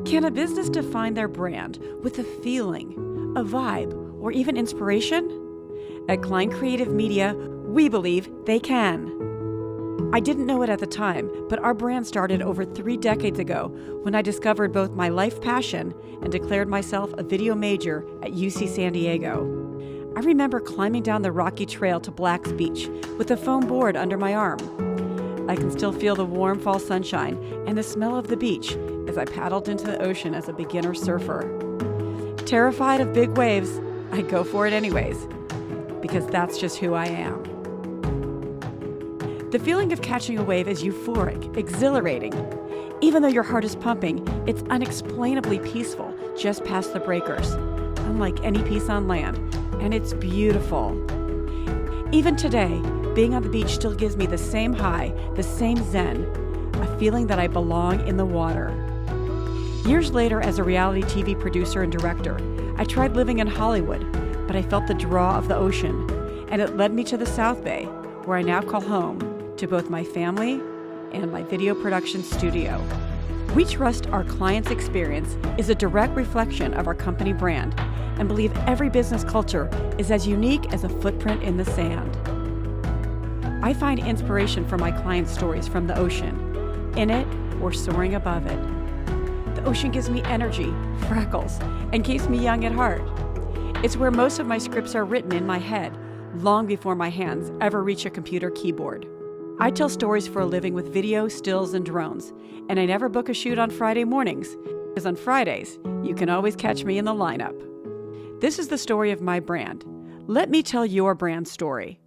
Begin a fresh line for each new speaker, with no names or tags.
Can a business define their brand with a feeling, a vibe, or even inspiration? At Klein Creative Media, we believe they can. I didn't know it at the time, but our brand started over 3 decades ago when I discovered both my life passion and declared myself a video major at UC San Diego. I remember climbing down the rocky trail to Black's Beach with a foam board under my arm. I can still feel the warm fall sunshine and the smell of the beach as I paddled into the ocean as a beginner surfer. Terrified of big waves, I go for it anyways, because that's just who I am. The feeling of catching a wave is euphoric, exhilarating. Even though your heart is pumping, it's unexplainably peaceful just past the breakers, unlike any peace on land, and it's beautiful. Even today, being on the beach still gives me the same high, the same zen, a feeling that I belong in the water. Years later, as a reality TV producer and director, I tried living in Hollywood, but I felt the draw of the ocean, and it led me to the South Bay, where I now call home to both my family and my video production studio. We trust our clients' experience is a direct reflection of our company brand and believe every business culture is as unique as a footprint in the sand. I find inspiration from my clients' stories from the ocean, in it or soaring above it. The ocean gives me energy, freckles, and keeps me young at heart. It's where most of my scripts are written in my head, long before my hands ever reach a computer keyboard. I tell stories for a living with video, stills, and drones, and I never book a shoot on Friday mornings, because on Fridays, you can always catch me in the lineup. This is the story of my brand. Let me tell your brand story.